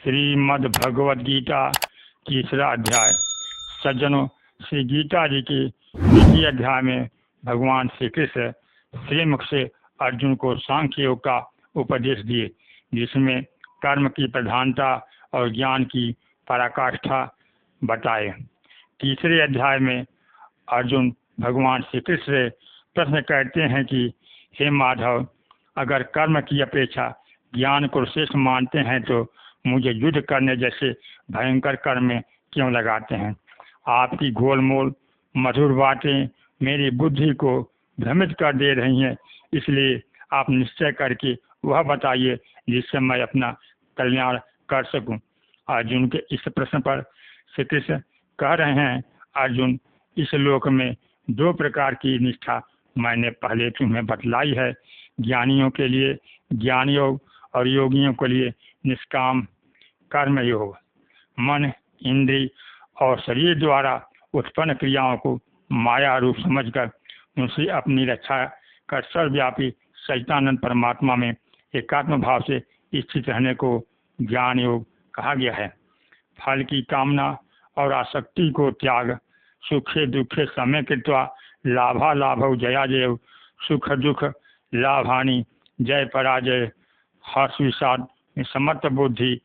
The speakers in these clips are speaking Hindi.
श्रीमद् भगवद गीता तीसरा अध्याय। सज्जनों, श्री गीता जी के द्वितीय अध्याय में भगवान श्री कृष्ण श्रीमुख से अर्जुन को सांख्य योग का उपदेश दिए, जिसमें कर्म की प्रधानता और ज्ञान की पराकाष्ठा बताए। तीसरे अध्याय में अर्जुन भगवान श्री कृष्ण से प्रश्न करते हैं कि हे माधव, अगर कर्म की अपेक्षा ज्ञान को श्रेष्ठ मानते हैं तो मुझे युद्ध करने जैसे भयंकर कर्म में क्यों लगाते हैं। आपकी गोलमोल मधुर बातें मेरी बुद्धि को भ्रमित कर दे रही हैं, इसलिए आप निश्चय करके वह बताइए जिससे मैं अपना कल्याण कर सकूं। अर्जुन के इस प्रश्न पर श्री कृष्ण कह रहे हैं, अर्जुन, इस लोक में दो प्रकार की निष्ठा मैंने पहले तुम्हें बतलाई है। ज्ञानियों के लिए ज्ञान योग और योगियों के लिए निष्काम कर्म योग। मन, इंद्रिय और शरीर द्वारा उत्पन्न क्रियाओं को माया रूप समझकर उनसे अपनी रक्षा कर सर्वव्यापी सच्चिदानंद परमात्मा में एकात्म भाव से स्थित रहने को ज्ञान योग कहा गया है। फल की कामना और आसक्ति को त्याग, सुखे दुखे समय कृत्वा लाभा लाभ जया जय, सुख दुख लाभ हानि जय पराजय, हर्ष विषाद में समर्थ बुद्धि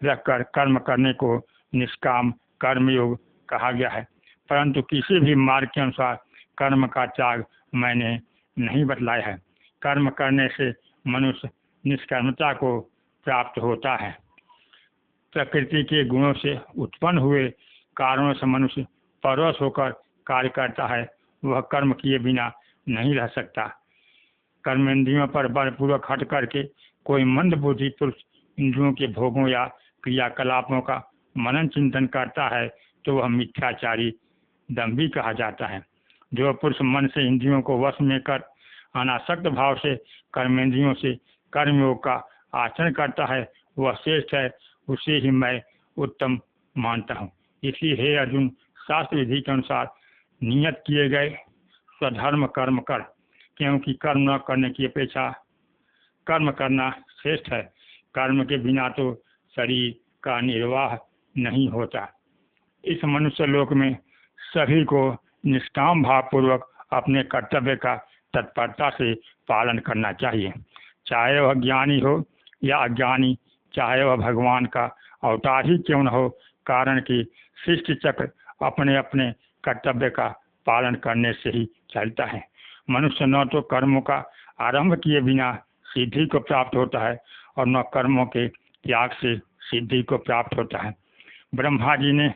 रखकर कर्म करने को निष्काम कर्म योग कहा गया है। परंतु किसी भी मार्ग के अनुसार कर्म का त्याग मैंने नहीं बतलाया है। कर्म करने से मनुष्य निष्कर्मता को प्राप्त होता है। प्रकृति के गुणों से उत्पन्न हुए कारणों से मनुष्य परवश होकर कार्य करता है, वह कर्म किए बिना नहीं रह सकता। कर्मेंद्रियों पर बलपूर्वक हट करके कोई मंद बुद्धि पुरुष इंद्रियों के भोगों या क्रियाकलापों का मनन चिंतन करता है तो वह मिथ्याचारी दंभी कहा जाता है। जो पुरुष मन से इंद्रियों को वश में कर अनासक्त भाव से कर्मेंद्रियों से कर्मयोग का आचरण करता है वह श्रेष्ठ है, उसे ही मैं उत्तम मानता हूँ। इसलिए हे अर्जुन, शास्त्र विधि के अनुसार नियत किए गए स्वधर्म कर्म कर, क्योंकि कर्म न करने की अपेक्षा कर्म करना श्रेष्ठ है। कर्म के बिना तो शरीर का निर्वाह नहीं होता। इस मनुष्य लोक में सभी को निष्काम भाव पूर्वक अपने कर्तव्य का तत्परता से पालन करना चाहिए, चाहे वह ज्ञानी हो या अज्ञानी, चाहे वह भगवान का अवतार ही क्यों न हो। कारण कि सृष्टि चक्र अपने अपने कर्तव्य का पालन करने से ही चलता है। मनुष्य न तो कर्मों का आरंभ किए बिना सिद्धि को प्राप्त होता है और न कर्मों के त्याग से सिद्धि को प्राप्त होता है। ब्रह्मा जी ने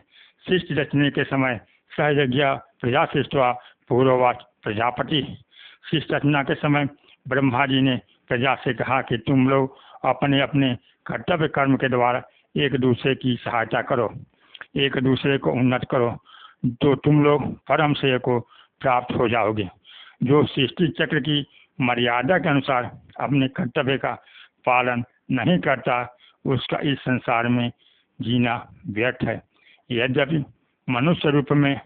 सृष्टि रचने के समय सहयज्ञ प्रजा सृष्टवा पूर्ववाच प्रजापति। सृष्टि रचना के समय ब्रह्मा जी ने प्रजा से कहा कि तुम लोग अपने अपने कर्तव्य कर्म के द्वारा एक दूसरे की सहायता करो, एक दूसरे को उन्नत करो, तो तुम लोग परम श्रेय को प्राप्त हो जाओगे। जो सृष्टि चक्र की मर्यादा के अनुसार अपने कर्तव्य का पालन नहीं करता उसका इस संसार में जीना व्यर्थ है। यद्यपि मनुष्य रूप में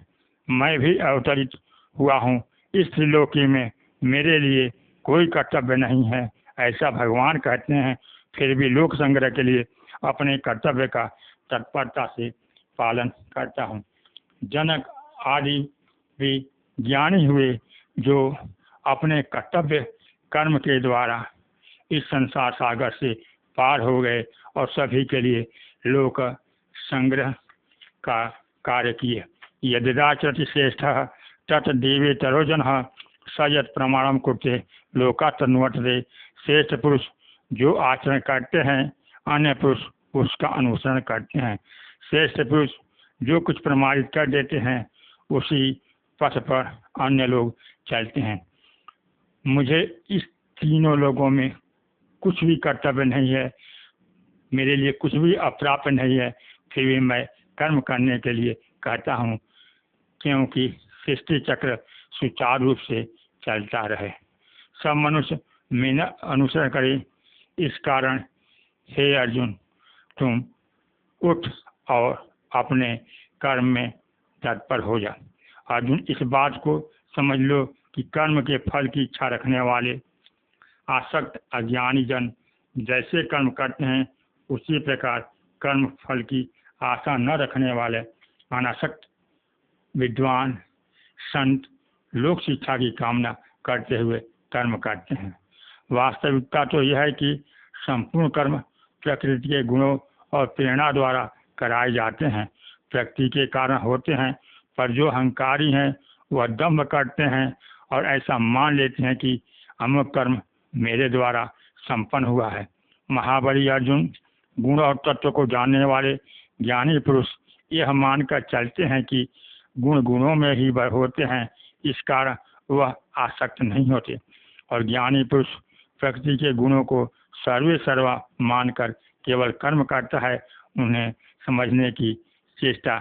मैं भी अवतरित हुआ हूँ, इस त्रिलोकी में मेरे लिए कोई कर्तव्य नहीं है ऐसा भगवान कहते हैं, फिर भी लोक संग्रह के लिए अपने कर्तव्य का तत्परता से पालन करता हूँ। जनक आदि भी ज्ञानी हुए जो अपने कर्तव्य कर्म के द्वारा इस संसार सागर से पार हो गए और सभी के लिए लोक संग्रह का कार्य किए। यदिदाचरति श्रेष्ठ तत् देवे तरोजन सयत प्रमाणम कुर्ते लोका तन्वर्तते। श्रेष्ठ पुरुष जो आचरण करते हैं अन्य पुरुष उसका अनुसरण करते हैं। श्रेष्ठ पुरुष जो कुछ प्रमाणित कर देते हैं उसी पथ पर अन्य लोग चलते हैं। मुझे इस तीनों लोगों में कुछ भी कर्तव्य नहीं है, मेरे लिए कुछ भी अप्राप्य नहीं है, फिर भी मैं कर्म करने के लिए कहता हूँ, क्योंकि सृष्टि चक्र सुचारू रूप से चलता रहे, सब मनुष्य मेरा अनुसरण करें। इस कारण हे अर्जुन, तुम उठ और अपने कर्म में तत्पर हो जा। अर्जुन, इस बात को समझ लो कि कर्म के फल की इच्छा रखने वाले आसक्त अज्ञानी जन जैसे कर्म करते हैं उसी प्रकार कर्म फल की आशा न रखने वाले अनासक्त विद्वान संत लोक शिक्षा की कामना करते हुए कर्म करते हैं। वास्तविकता तो यह है कि संपूर्ण कर्म प्रकृति के गुणों और प्रेरणा द्वारा कराए जाते हैं। प्रकृति के कारण होते हैं, पर जो अहंकारी हैं वह दम्भ करते हैं और ऐसा मान लेते हैं कि अमुक कर्म मेरे द्वारा संपन्न हुआ है। महाबली अर्जुन गुण और तत्व को जानने वाले ज्ञानी पुरुष यह मानकर चलते हैं कि गुण गुणों में ही होते हैं, इस कारण वह आसक्त नहीं होते, और ज्ञानी पुरुष प्रकृति के गुणों को सर्वे सर्वा मानकर केवल कर्म करता है, उन्हें समझने की चेष्टा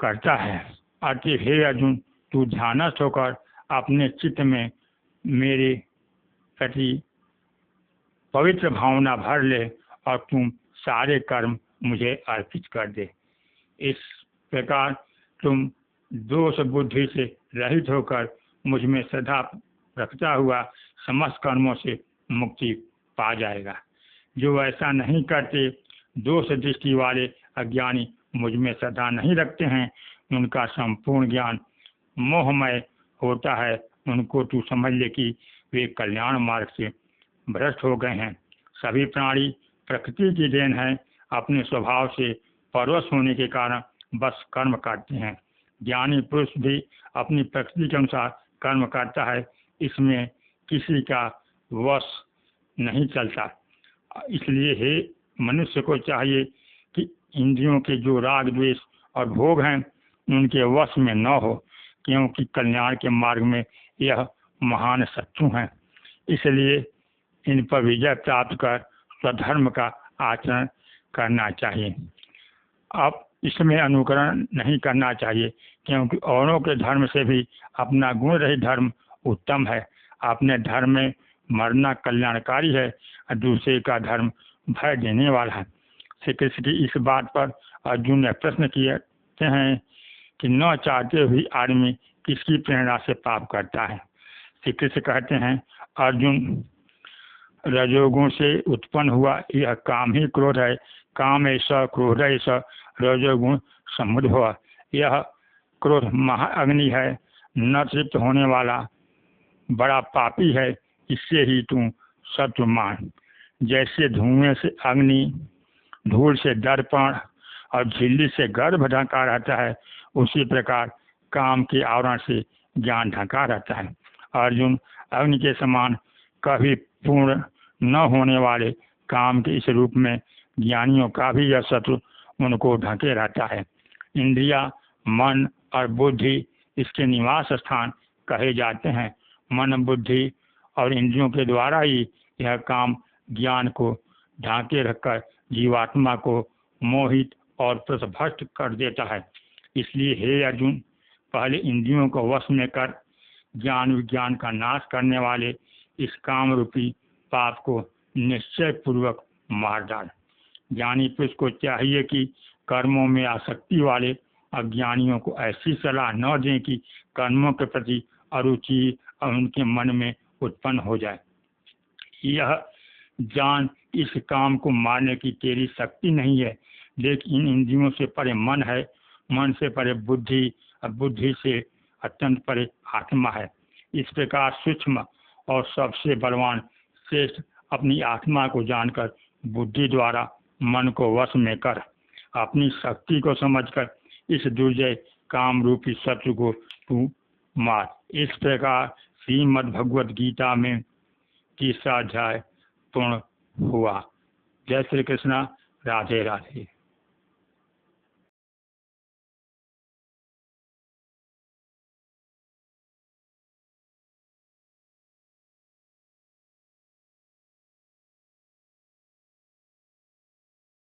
करता है। अतः हे अर्जुन, तू ध्यानस्थ होकर अपने चित्त में मेरे प्रति पवित्र भावना भर ले और तुम सारे कर्म मुझे अर्पित कर दे। इस प्रकार तुम दोष बुद्धि से रहित होकर मुझ में श्रद्धा रखता हुआ समस्त कर्मों से मुक्ति पा जाएगा। जो ऐसा नहीं करते, दोष दृष्टि वाले अज्ञानी मुझ में श्रद्धा नहीं रखते हैं, उनका संपूर्ण ज्ञान मोहमय होता है। उनको तू समझ ले कि वे कल्याण मार्ग से भ्रष्ट हो गए हैं। सभी प्राणी प्रकृति की देन है, अपने स्वभाव से परवश होने के कारण बस कर्म करते हैं। ज्ञानी पुरुष भी अपनी प्रकृति के अनुसार कर्म करता है, इसमें किसी का वश नहीं चलता। इसलिए हे मनुष्य को चाहिए कि इंद्रियों के जो राग द्वेष और भोग हैं उनके वश में न हो, क्योंकि कल्याण के मार्ग में यह महान शत्रु हैं। इसलिए इन पर विजय प्राप्त कर स्वधर्म का आचरण करना चाहिए। अब इसमें अनुकरण नहीं करना चाहिए, क्योंकि औरों के धर्म से भी अपना गुण रहित धर्म उत्तम है। अपने धर्म में मरना कल्याणकारी है और दूसरे का धर्म भय देने वाला है। श्री कृष्ण की इस बात पर अर्जुन ने प्रश्न किए हैं कि न चाहते हुए आदमी किसकी प्रेरणा से पाप करता है। श्री कृष्ण कहते हैं, अर्जुन, रजोगुण से उत्पन्न हुआ यह काम ही क्रोध है। काम ऐसा क्रोध ऐसा रजोगुण समुद्र हुआ। यह क्रोध महाअग्नि है, न तृप्त होने वाला बड़ा पापी है। इससे ही तू शत्रु मान। जैसे धुएं से अग्नि, धूल से दर्पण और झिल्ली से गर्भ ढका रहता है, उसी प्रकार काम के आवरण से ज्ञान ढका रहता है। अर्जुन, अग्नि के समान कभी पूर्ण न होने वाले काम के इस रूप में ज्ञानियों का भी यह शत्रु उनको ढके रहता है। इंद्रिया, मन और बुद्धि इसके निवास स्थान कहे जाते हैं। मन, बुद्धि और इंद्रियों के द्वारा ही यह काम ज्ञान को ढांके रखकर जीवात्मा को मोहित और पथभ्रष्ट कर देता है। इसलिए हे अर्जुन, पहले इंद्रियों को वश में कर ज्ञान विज्ञान का नाश करने वाले इस काम रूपी पाप को निश्चय पूर्वक मार डाल। ज्ञानी पुरुष को चाहिए कि कर्मों में आसक्ति वाले अज्ञानियों को ऐसी सलाह न दें कि कर्मों के प्रति अरुचि उनके मन में उत्पन्न हो जाए। यह जान इस काम को मारने की तेरी शक्ति नहीं है, लेकिन इन इंद्रियों से परे मन है, मन से परे बुद्धि और बुद्धि से अत्यंत परे आत्मा है। इस प्रकार सूक्ष्म और सबसे बलवान श्रेष्ठ अपनी आत्मा को जानकर बुद्धि द्वारा मन को वश में कर अपनी शक्ति को समझकर इस दुर्जय काम रूपी शत्रु को तू मार। इस प्रकार श्रीमद् भगवद गीता में 3रा अध्याय पूर्ण हुआ। जय श्री कृष्णा। राधे राधे।